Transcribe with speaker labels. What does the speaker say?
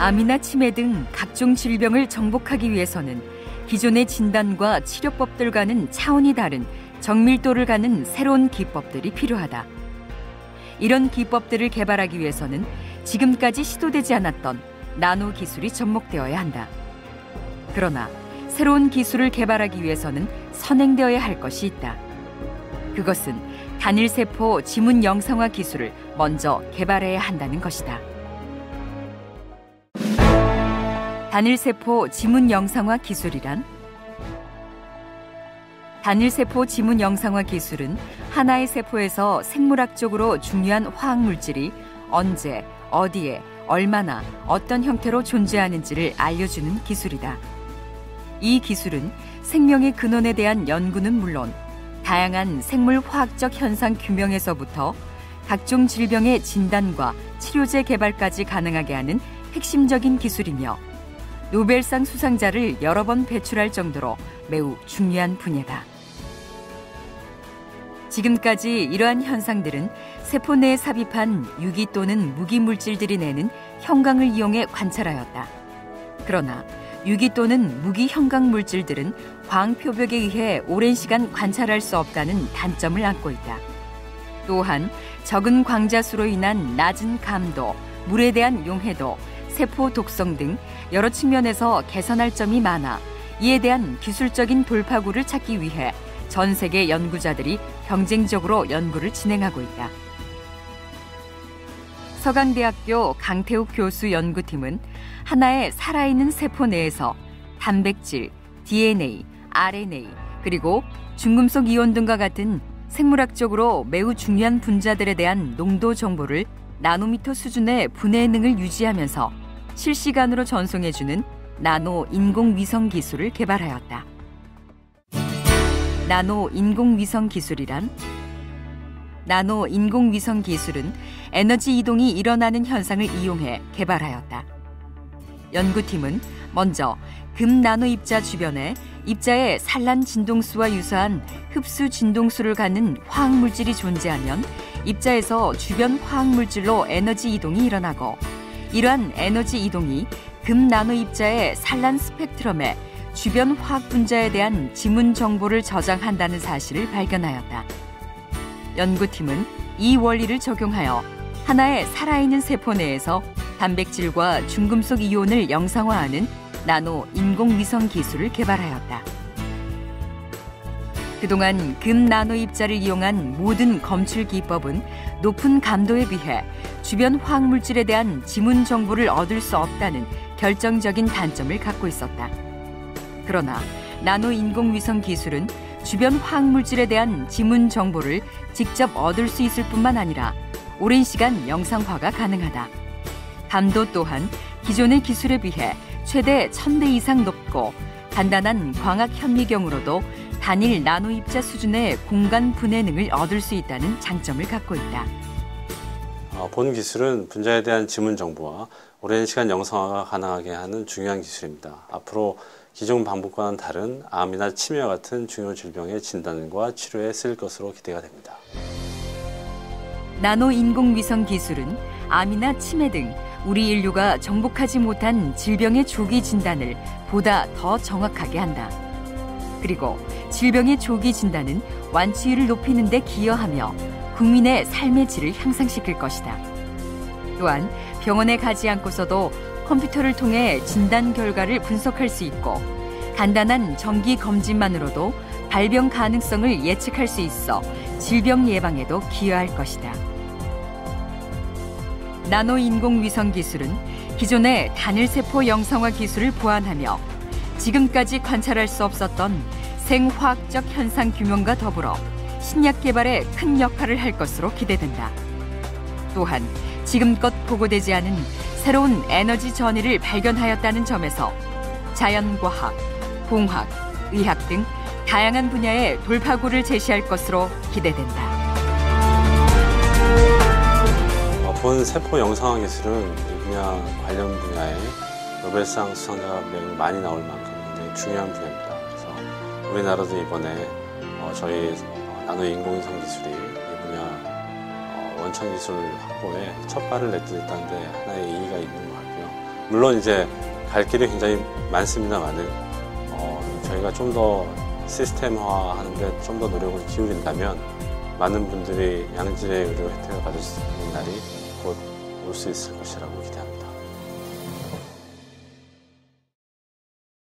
Speaker 1: 암이나 치매 등 각종 질병을 정복하기 위해서는 기존의 진단과 치료법들과는 차원이 다른 정밀도를 가는 새로운 기법들이 필요하다. 이런 기법들을 개발하기 위해서는 지금까지 시도되지 않았던 나노 기술이 접목되어야 한다. 그러나 새로운 기술을 개발하기 위해서는 선행되어야 할 것이 있다. 그것은 단일세포 지문 영상화 기술을 먼저 개발해야 한다는 것이다. 단일세포 지문 영상화 기술이란? 단일세포 지문 영상화 기술은 하나의 세포에서 생물학적으로 중요한 화학물질이 언제, 어디에, 얼마나, 어떤 형태로 존재하는지를 알려주는 기술이다. 이 기술은 생명의 근원에 대한 연구는 물론 다양한 생물화학적 현상 규명에서부터 각종 질병의 진단과 치료제 개발까지 가능하게 하는 핵심적인 기술이며 노벨상 수상자를 여러 번 배출할 정도로 매우 중요한 분야다. 지금까지 이러한 현상들은 세포 내에 삽입한 유기 또는 무기 물질들이 내는 형광을 이용해 관찰하였다. 그러나 유기 또는 무기 형광 물질들은 광표벽에 의해 오랜 시간 관찰할 수 없다는 단점을 안고 있다. 또한 적은 광자수로 인한 낮은 감도, 물에 대한 용해도, 세포 독성 등 여러 측면에서 개선할 점이 많아 이에 대한 기술적인 돌파구를 찾기 위해 전 세계 연구자들이 경쟁적으로 연구를 진행하고 있다. 서강대학교 강태욱 교수 연구팀은 하나의 살아있는 세포 내에서 단백질, DNA, RNA, 그리고 중금속 이온 등과 같은 생물학적으로 매우 중요한 분자들에 대한 농도 정보를 나노미터 수준의 분해 능을 유지하면서 실시간으로 전송해주는 나노 인공위성 기술을 개발하였다. 나노 인공위성 기술이란? 나노 인공위성 기술은 에너지 이동이 일어나는 현상을 이용해 개발하였다. 연구팀은 먼저 금 나노 입자 주변에 입자의 산란 진동수와 유사한 흡수 진동수를 갖는 화학물질이 존재하면 입자에서 주변 화학물질로 에너지 이동이 일어나고 이러한 에너지 이동이 금 나노 입자의 산란 스펙트럼에 주변 화학 분자에 대한 지문 정보를 저장한다는 사실을 발견하였다. 연구팀은 이 원리를 적용하여 하나의 살아있는 세포 내에서 단백질과 중금속 이온을 영상화하는 나노 인공위성 기술을 개발하였다. 그동안 금 나노 입자를 이용한 모든 검출 기법은 높은 감도에 비해 주변 화학물질에 대한 지문 정보를 얻을 수 없다는 결정적인 단점을 갖고 있었다. 그러나 나노 인공위성 기술은 주변 화학물질에 대한 지문 정보를 직접 얻을 수 있을 뿐만 아니라 오랜 시간 영상화가 가능하다. 감도 또한 기존의 기술에 비해 최대 1000배 이상 높고 간단한 광학 현미경으로도 단일 나노 입자 수준의 공간 분해 능을 얻을 수 있다는 장점을 갖고 있다.
Speaker 2: 본 기술은 분자에 대한 지문 정보와 오랜 시간 영상화가 가능하게 하는 중요한 기술입니다. 앞으로 기존 방법과는 다른 암이나 치매와 같은 중요 질병의 진단과 치료에 쓰일 것으로 기대가 됩니다.
Speaker 1: 나노 인공위성 기술은 암이나 치매 등 우리 인류가 정복하지 못한 질병의 조기 진단을 보다 더 정확하게 한다. 그리고 질병의 조기 진단은 완치율을 높이는 데 기여하며 국민의 삶의 질을 향상시킬 것이다. 또한 병원에 가지 않고서도 컴퓨터를 통해 진단 결과를 분석할 수 있고 간단한 정기 검진만으로도 발병 가능성을 예측할 수 있어 질병 예방에도 기여할 것이다. 나노 인공위성 기술은 기존의 단일세포 영상화 기술을 보완하며 지금까지 관찰할 수 없었던 생화학적 현상 규명과 더불어 신약 개발에 큰 역할을 할 것으로 기대된다. 또한 지금껏 보고되지 않은 새로운 에너지 전이를 발견하였다는 점에서 자연과학, 공학, 의학 등 다양한 분야의 돌파구를 제시할 것으로 기대된다.
Speaker 2: 본 세포 영상화 기술은 이 분야 관련 분야에 노벨상 수상자가 매우 많이 나올 만큼 굉장히 중요한 분야입니다. 그래서 우리나라도 이번에 저희 나노 인공위성 기술이 이 분야 원천 기술 확보에 첫 발을 내딛었다는 데 하나의 의의가 있는 것 같고요. 물론 이제 갈 길이 굉장히 많습니다만은 저희가 좀 더 시스템화하는데 좀 더 노력을 기울인다면 많은 분들이 양질의 의료 혜택을 받을 수 있는 날이 곧 올 수 있을 것이라고 기대합니다.